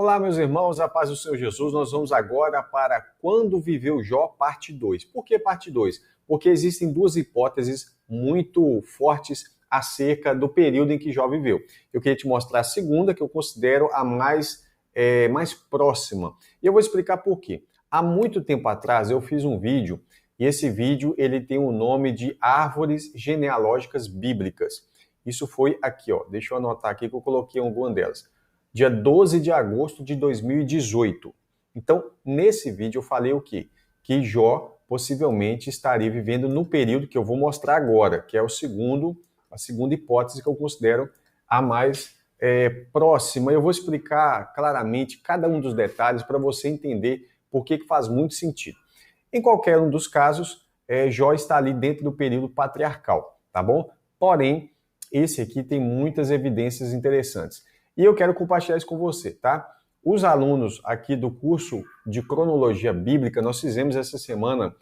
Olá, meus irmãos, a paz do Senhor Jesus. Nós vamos agora para Quando Viveu Jó, parte 2. Por que parte 2? Porque existem duas hipóteses muito fortes acerca do período em que Jó viveu. Eu queria te mostrar a segunda, que eu considero a mais próxima. E eu vou explicar por quê. Há muito tempo atrás eu fiz um vídeo, e esse vídeo ele tem o nome de Árvores Genealógicas Bíblicas. Isso foi aqui, ó. Deixa eu anotar aqui que eu coloquei alguma delas. Dia 12 de agosto de 2018. Então, nesse vídeo eu falei o quê? Que Jó possivelmente estaria vivendo no período que eu vou mostrar agora, que é a segunda hipótese que eu considero a mais próxima. Eu vou explicar claramente cada um dos detalhes para você entender por que faz muito sentido. Em qualquer um dos casos, Jó está ali dentro do período patriarcal, tá bom? Porém, esse aqui tem muitas evidências interessantes. E eu quero compartilhar isso com você, tá? Os alunos aqui do curso de cronologia bíblica, nós fizemos essa semana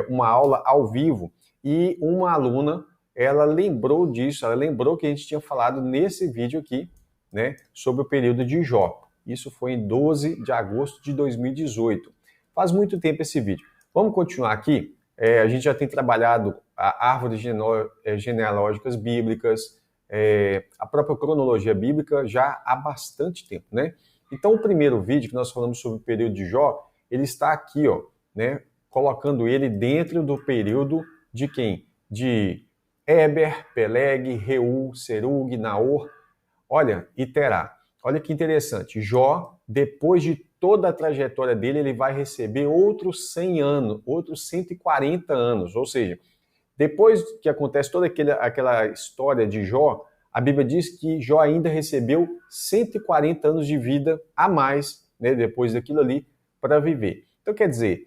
uma aula ao vivo e uma aluna, ela lembrou disso, ela lembrou que a gente tinha falado nesse vídeo aqui, né, sobre o período de Jó. Isso foi em 12 de agosto de 2018. Faz muito tempo esse vídeo. Vamos continuar aqui? A gente já tem trabalhado árvores genealógicas bíblicas, a própria cronologia bíblica já há bastante tempo, né? Então, o primeiro vídeo que nós falamos sobre o período de Jó, ele está aqui, ó, né? Colocando ele dentro do período de quem? De Éber, Peleg, Reu, Serug, Naor, olha, e Terá. Olha que interessante, Jó, depois de toda a trajetória dele, ele vai receber outros 100 anos, outros 140 anos, ou seja, depois que acontece toda aquela história de Jó, a Bíblia diz que Jó ainda recebeu 140 anos de vida a mais, né, depois daquilo ali, para viver. Então, quer dizer,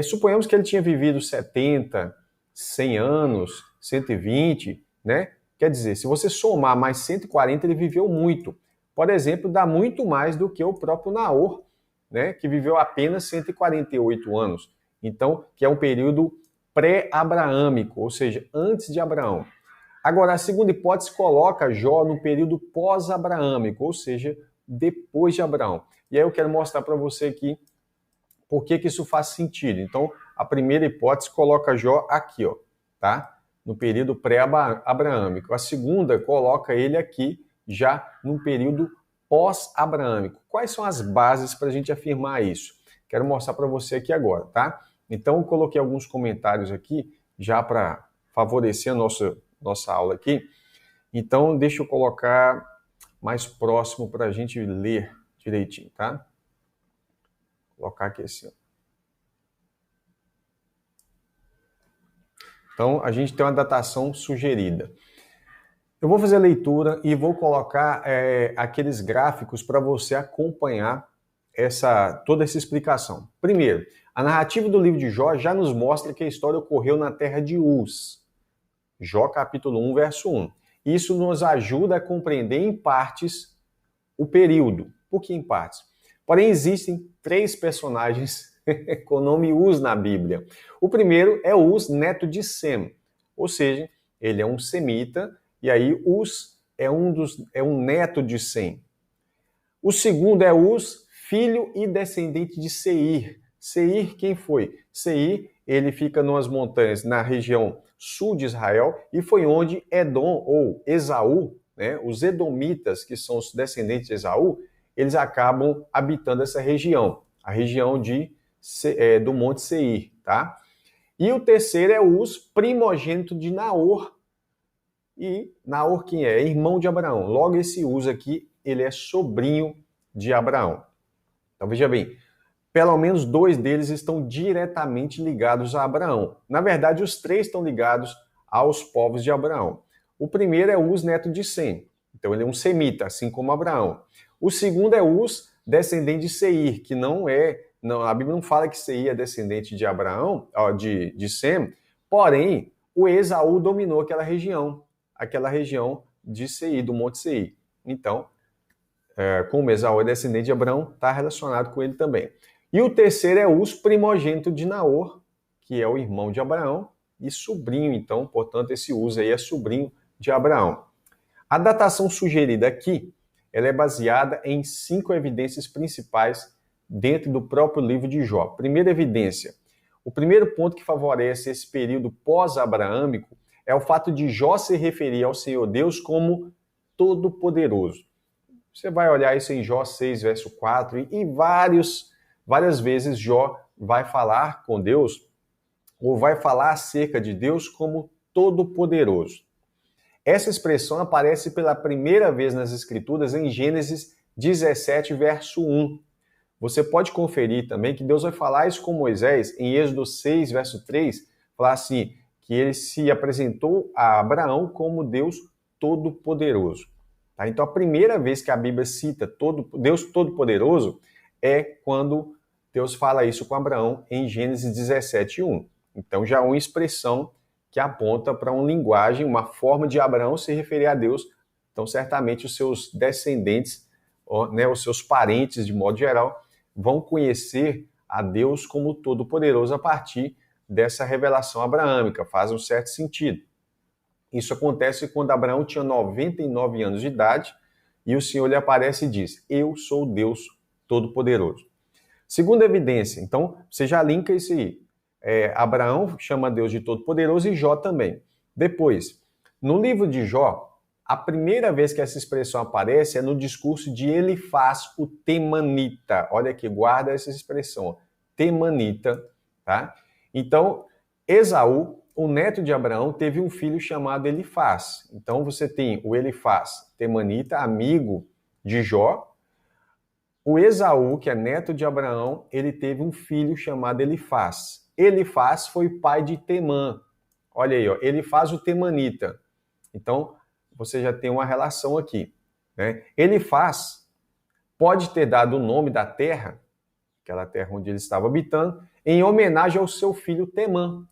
suponhamos que ele tinha vivido 70, 100 anos, 120, né? Quer dizer, se você somar mais 140, ele viveu muito. Por exemplo, dá muito mais do que o próprio Naor, né, que viveu apenas 148 anos. Então, que é um período pré-abraâmico, ou seja, antes de Abraão. Agora, a segunda hipótese coloca Jó no período pós-abraâmico, ou seja, depois de Abraão. E aí eu quero mostrar para você aqui por que isso faz sentido. Então, a primeira hipótese coloca Jó aqui, ó, tá? No período pré-abraâmico. A segunda coloca ele aqui já no período pós-abraâmico. Quais são as bases para a gente afirmar isso? Quero mostrar para você aqui agora, tá? Então, eu coloquei alguns comentários aqui, já para favorecer a nossa aula aqui. Então, deixa eu colocar mais próximo para a gente ler direitinho, tá? Vou colocar aqui assim. Então, a gente tem uma datação sugerida. Eu vou fazer a leitura e vou colocar aqueles gráficos para você acompanhar toda essa explicação. Primeiro, a narrativa do livro de Jó já nos mostra que a história ocorreu na terra de Uz. Jó capítulo 1, verso 1. Isso nos ajuda a compreender em partes o período. Por que em partes? Porém, existem 3 personagens com o nome Uz na Bíblia. O primeiro é Uz, neto de Sem, ou seja, ele é um semita, e aí Uz é um neto de Sem. O segundo é Uz, filho e descendente de Seir. Seir, quem foi? Seir, ele fica nas montanhas, na região sul de Israel, e foi onde Edom, ou Esaú, né, os edomitas, que são os descendentes de Esaú, eles acabam habitando essa região, a região do Monte Seir, tá? E o terceiro é Uz, primogênito de Naor. E Naor quem é? Irmão de Abraão. Logo, esse Uz aqui, ele é sobrinho de Abraão. Então, veja bem, pelo menos 2 deles estão diretamente ligados a Abraão. Na verdade, os 3 estão ligados aos povos de Abraão. O primeiro é Uz, neto de Sem. Então, ele é um semita, assim como Abraão. O segundo é Uz, descendente de Seir, que a Bíblia não fala que Seir é descendente de Abraão, de Sem, porém, o Esaú dominou aquela região de Seir, do Monte Seir. Então, como Esaú é descendente de Abraão, está relacionado com ele também. E o terceiro é Uz, primogênito de Naor, que é o irmão de Abraão, e sobrinho, então, portanto, esse Uz aí é sobrinho de Abraão. A datação sugerida aqui ela é baseada em 5 evidências principais dentro do próprio livro de Jó. Primeira evidência, o primeiro ponto que favorece esse período pós-abraâmico é o fato de Jó se referir ao Senhor Deus como Todo-Poderoso. Você vai olhar isso em Jó 6, verso 4, e várias vezes Jó vai falar com Deus, ou vai falar acerca de Deus como Todo-Poderoso. Essa expressão aparece pela primeira vez nas Escrituras em Gênesis 17, verso 1. Você pode conferir também que Deus vai falar isso com Moisés em Êxodo 6, verso 3, falar assim, que ele se apresentou a Abraão como Deus Todo-Poderoso. Tá? Então, a primeira vez que a Bíblia cita Deus Todo-Poderoso é quando Deus fala isso com Abraão em Gênesis 17, 1. Então, já é uma expressão que aponta para uma linguagem, uma forma de Abraão se referir a Deus. Então, certamente, os seus descendentes, né, os seus parentes, de modo geral, vão conhecer a Deus como Todo-Poderoso a partir dessa revelação abraâmica. Faz um certo sentido. Isso acontece quando Abraão tinha 99 anos de idade e o Senhor lhe aparece e diz, eu sou Deus Todo-Poderoso. Segunda evidência, então, você já linka isso aí. Abraão chama Deus de Todo-Poderoso e Jó também. Depois, no livro de Jó, a primeira vez que essa expressão aparece é no discurso de Elifaz, o Temanita. Olha aqui, guarda essa expressão, Temanita, tá? Então, Esaú, o neto de Abraão, teve um filho chamado Elifaz. Então, você tem o Elifaz, Temanita, amigo de Jó. O Esaú, que é neto de Abraão, ele teve um filho chamado Elifaz. Elifaz foi pai de Temã. Olha aí, ó, Elifaz, o Temanita. Então, você já tem uma relação aqui, né? Elifaz pode ter dado o nome da terra, aquela terra onde ele estava habitando, em homenagem ao seu filho Temã.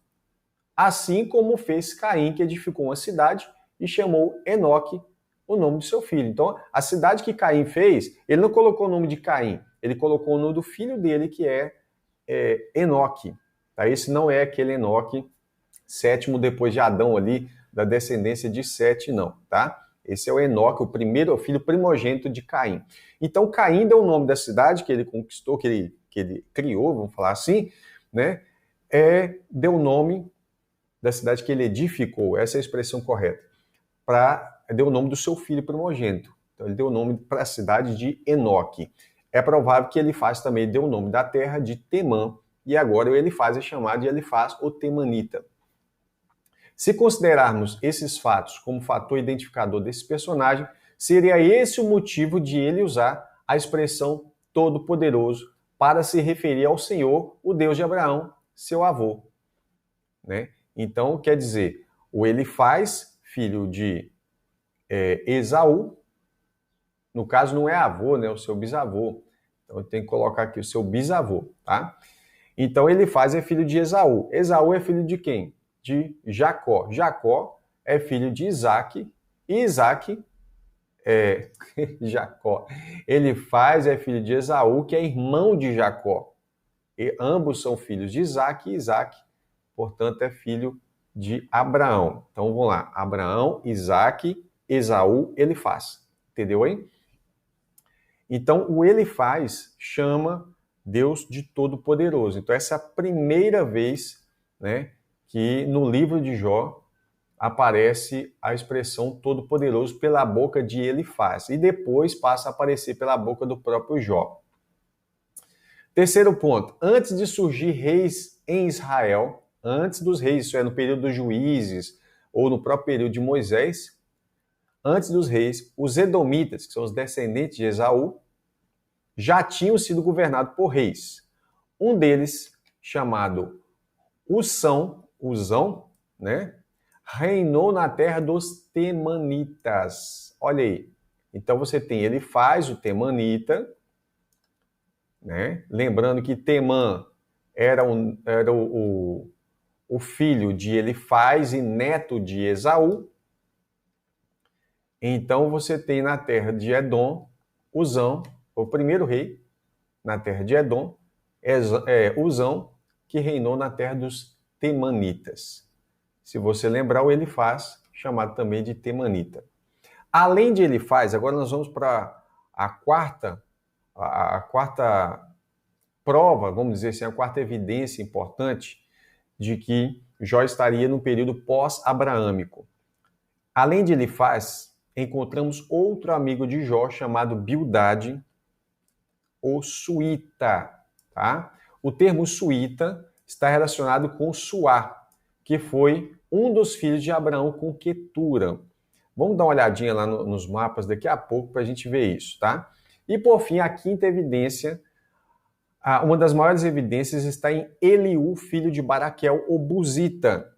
Assim como fez Caim, que edificou uma cidade e chamou Enoque o nome do seu filho. Então, a cidade que Caim fez, ele não colocou o nome de Caim, ele colocou o nome do filho dele, que é Enoque. Tá? Esse não é aquele Enoque, sétimo depois de Adão ali, da descendência de Sete, não, tá? Esse é o Enoque, o filho primogênito de Caim. Então, Caim deu o nome da cidade que ele conquistou, que ele criou, vamos falar assim, né? Deu o nome da cidade que ele edificou, essa é a expressão correta, deu o nome do seu filho primogênito. Então, ele deu o nome para a cidade de Enoque. É provável que Elifaz também deu o nome da terra de Temã, e agora o Elifaz é chamado de Elifaz, o Temanita. Se considerarmos esses fatos como fator identificador desse personagem, seria esse o motivo de ele usar a expressão Todo-Poderoso para se referir ao Senhor, o Deus de Abraão, seu avô. Né? Então, quer dizer, o Elifaz, filho de Esaú, no caso não é avô, né? O seu bisavô. Então, eu tenho que colocar aqui o seu bisavô, tá? Então, Elifaz é filho de Esaú. Esaú é filho de quem? De Jacó. Jacó é filho de Isaac. E Isaac é Jacó. Elifaz é filho de Esaú, que é irmão de Jacó. E ambos são filhos de Isaac, e Isaac, portanto, é filho de Abraão. Então, vamos lá. Abraão, Isaac, Esaú, Elifaz. Entendeu aí? Então, o Elifaz chama Deus de Todo-Poderoso. Então, essa é a primeira vez, né, que no livro de Jó aparece a expressão Todo-Poderoso pela boca de Elifaz. E depois passa a aparecer pela boca do próprio Jó. Terceiro ponto. Antes de surgir reis em Israel, antes dos reis, isso é no período dos juízes ou no próprio período de Moisés, antes dos reis, os edomitas, que são os descendentes de Esaú, já tinham sido governados por reis. Um deles, chamado Uzão, né, reinou na terra dos Temanitas. Olha aí. Então você tem Elifaz, o Temanita, né? Lembrando que Temã era o filho de Elifaz e neto de Esaú. Então você tem na terra de Edom, Uzão, o primeiro rei na terra de Edom, Uzão, que reinou na terra dos Temanitas. Se você lembrar, o Elifaz, chamado também de Temanita. Além de Elifaz, agora nós vamos para quarta prova, vamos dizer assim, a quarta evidência importante de que Jó estaria no período pós-abraâmico. Além de Elifaz, encontramos outro amigo de Jó chamado Bildade, o suíta, tá? O termo suíta está relacionado com Suá, que foi um dos filhos de Abraão com Quetura. Vamos dar uma olhadinha lá nos mapas daqui a pouco para a gente ver isso, tá? E por fim, a quinta evidência, uma das maiores evidências está em Eliú, filho de Baraquel, o Buzita,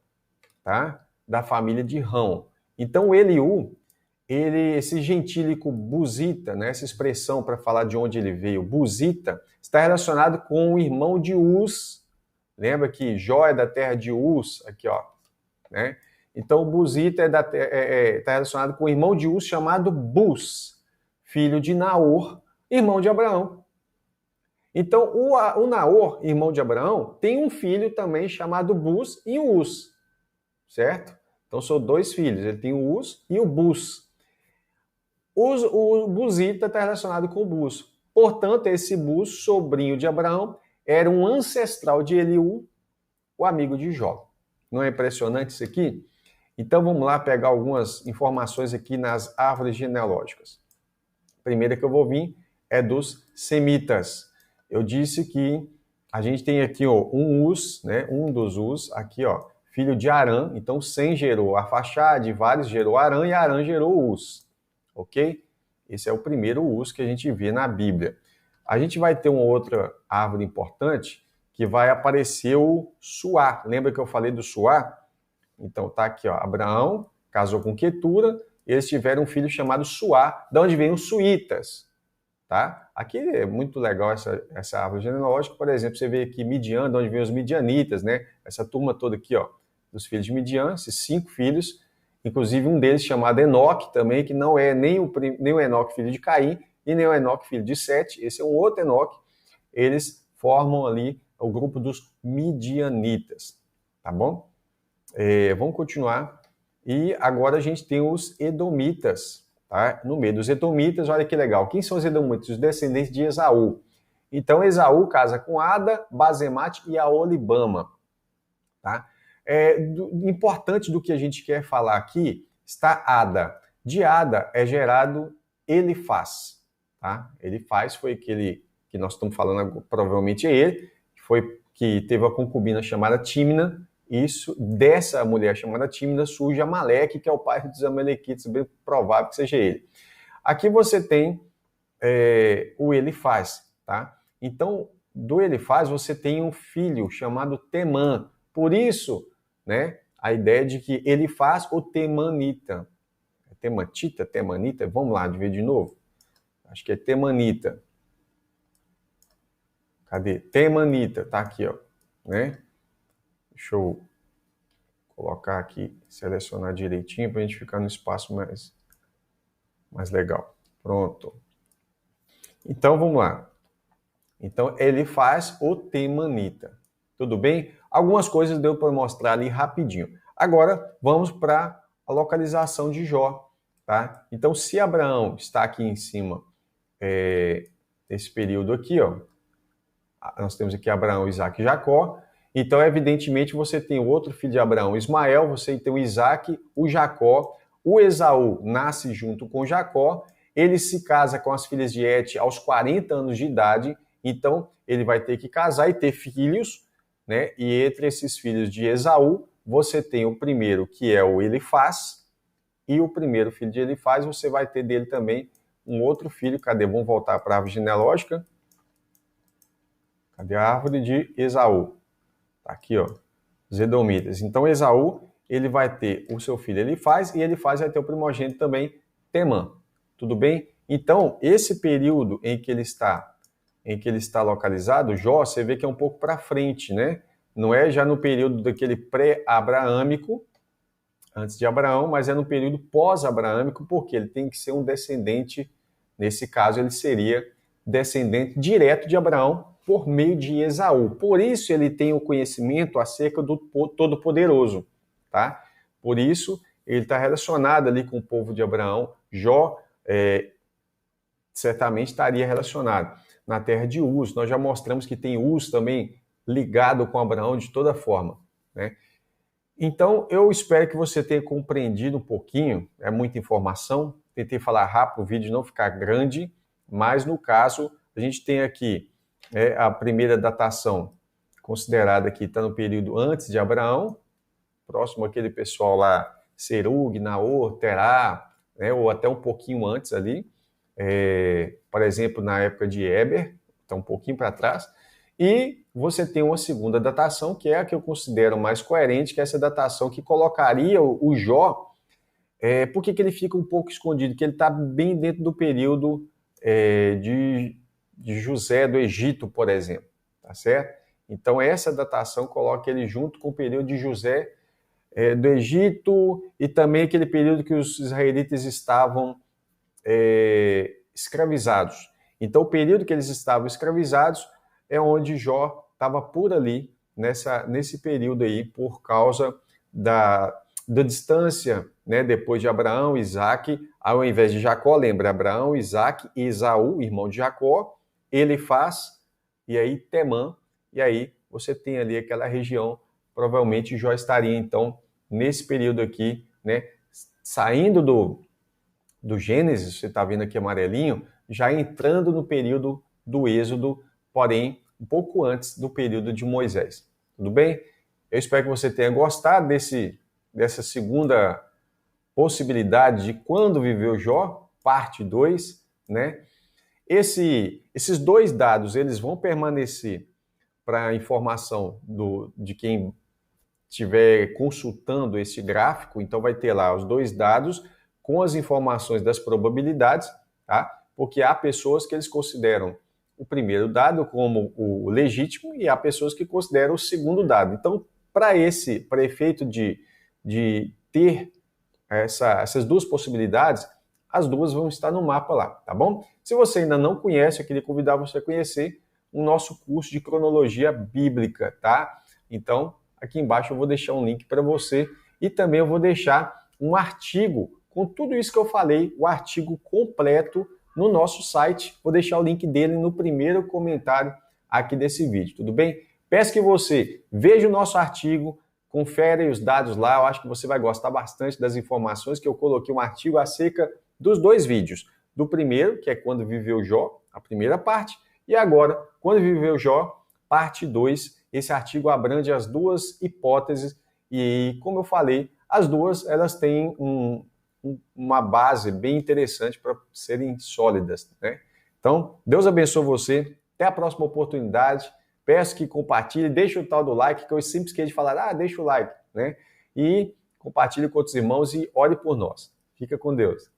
tá? Da família de Rão. Então, Eliú, esse gentílico Buzita, né, essa expressão para falar de onde ele veio, Buzita, está relacionado com o irmão de Uz. Lembra que Jó é da terra de Uz, aqui, ó, né? Então, o Buzita está relacionado com o irmão de Uz chamado Buz, filho de Naor, irmão de Abraão. Então, o Naor, irmão de Abraão, tem um filho também chamado Buz e Uz, certo? Então, são dois filhos, ele tem o Uz e o Buz. O Buzita está relacionado com o Buz. Portanto, esse Buz, sobrinho de Abraão, era um ancestral de Eliú, o amigo de Jó. Não é impressionante isso aqui? Então, vamos lá pegar algumas informações aqui nas árvores genealógicas. A primeira que eu vou vir é dos semitas. Eu disse que a gente tem aqui ó, um Uz, né, um dos Uz, aqui ó, filho de Arã. Então, Sem gerou Arfaxade, vários gerou Arã e Arã gerou Uz. Ok? Esse é o primeiro Uz que a gente vê na Bíblia. A gente vai ter uma outra árvore importante que vai aparecer o Suá. Lembra que eu falei do Suá? Então tá aqui, ó, Abraão casou com Quetura, eles tiveram um filho chamado Suá, de onde vem os suítas, tá? Aqui é muito legal essa árvore genealógica, por exemplo, você vê aqui Midian, de onde vem os midianitas, né? Essa turma toda aqui, ó, dos filhos de Midian, esses 5 filhos, inclusive um deles chamado Enoque também, que não é nem o Enoque filho de Caim e nem o Enoque filho de Sete, esse é um outro Enoque, eles formam ali o grupo dos midianitas, tá bom? Vamos continuar. E agora a gente tem os edomitas, tá? No meio dos edomitas, olha que legal. Quem são os edomitas? Os descendentes de Esaú. Então, Esaú casa com Ada, Bazemate e Aolibama, tá? Importante do que a gente quer falar aqui está Ada. De Ada é gerado Elifaz, tá? Elifaz foi aquele que nós estamos falando, provavelmente é ele, que teve a concubina chamada Tímina. Isso, dessa mulher chamada Tímina, surge Amaleque, que é o pai dos Amalequitas, bem provável que seja ele. Aqui você tem o Elifaz, tá? Então, do Elifaz você tem um filho chamado Temã. Por isso, né, a ideia de que Elifaz ou Temanita. Tematita, Temanita? Vamos lá, de ver de novo. Acho que é Temanita. Cadê? Temanita, tá aqui, ó, né? Deixa eu colocar aqui, selecionar direitinho para a gente ficar no espaço mais legal. Pronto. Então, vamos lá. Então, ele faz o temanita. Tudo bem? Algumas coisas deu para mostrar ali rapidinho. Agora, vamos para a localização de Jó. Tá? Então, se Abraão está aqui em cima, nesse período aqui, ó, nós temos aqui Abraão, Isaac e Jacó. Então, evidentemente, você tem o outro filho de Abraão, Ismael, você tem o Isaac, o Jacó, o Esaú nasce junto com Jacó, ele se casa com as filhas de Et aos 40 anos de idade, então ele vai ter que casar e ter filhos, né? E entre esses filhos de Esaú, você tem o primeiro, que é o Elifaz, e o primeiro filho de Elifaz, você vai ter dele também um outro filho. Cadê? Vamos voltar para a árvore genealógica. Cadê a árvore de Esaú? Tá aqui, ó, os edomitas. Então, Esaú, ele vai ter o seu filho Elifaz, e Elifaz vai ter o primogênito também, Temã. Tudo bem? Então, esse período em que ele está localizado, Jó, você vê que é um pouco para frente, né? Não é já no período daquele pré-abraâmico, antes de Abraão, mas é no período pós-abraâmico, porque ele tem que ser um descendente, nesse caso ele seria descendente direto de Abraão por meio de Esaú. Por isso ele tem o conhecimento acerca do Todo-Poderoso, tá? Por isso ele está relacionado ali com o povo de Abraão. Jó certamente estaria relacionado. Na terra de Uz, nós já mostramos que tem Uz também ligado com Abraão de toda forma, né? Então, eu espero que você tenha compreendido um pouquinho, é muita informação, tentei falar rápido, o vídeo não ficar grande, mas no caso, a gente tem aqui a primeira datação considerada aqui, está no período antes de Abraão, próximo àquele pessoal lá, Serug, Naor, Terá, né, ou até um pouquinho antes ali, por exemplo, na época de Eber, está um pouquinho para trás, e você tem uma segunda datação, que é a que eu considero mais coerente, que é essa datação que colocaria o Jó. Por que ele fica um pouco escondido? Que ele está bem dentro do período de José do Egito, por exemplo, tá certo? Então essa datação coloca ele junto com o período de José do Egito e também aquele período que os israelitas estavam escravizados. Então o período que eles estavam escravizados é onde Jó estava por ali, nesse período aí, por causa da distância, né, depois de Abraão, Isaac, ao invés de Jacó, lembra, Abraão, Isaac e Esaú, irmão de Jacó, ele faz, e aí Temã, e aí você tem ali aquela região, provavelmente Jó estaria, então, nesse período aqui, né, saindo do Gênesis, você está vendo aqui amarelinho, já entrando no período do Êxodo, porém, um pouco antes do período de Moisés. Tudo bem? Eu espero que você tenha gostado dessa segunda possibilidade de quando viveu Jó, parte 2, né? Esses dois dados, eles vão permanecer para a informação de quem estiver consultando esse gráfico, então vai ter lá os dois dados com as informações das probabilidades, tá? Porque há pessoas que eles consideram o primeiro dado como o legítimo e há pessoas que consideram o segundo dado. Então, para efeito de ter essas duas possibilidades, as duas vão estar no mapa lá, tá bom? Se você ainda não conhece, eu queria convidar você a conhecer o nosso curso de cronologia bíblica, tá? Então, aqui embaixo eu vou deixar um link para você e também eu vou deixar um artigo com tudo isso que eu falei, o artigo completo no nosso site. Vou deixar o link dele no primeiro comentário aqui desse vídeo, tudo bem? Peço que você veja o nosso artigo, confere os dados lá, eu acho que você vai gostar bastante das informações que eu coloquei um artigo acerca dos dois vídeos. Do primeiro, que é quando viveu Jó, a primeira parte, e agora, quando viveu Jó, parte 2. Esse artigo abrange as duas hipóteses e, como eu falei, as duas elas têm uma base bem interessante para serem sólidas, né? Então, Deus abençoe você. Até a próxima oportunidade. Peço que compartilhe, deixe o tal do like, que eu sempre esqueço de falar, deixa o like, né? E compartilhe com outros irmãos e ore por nós. Fica com Deus.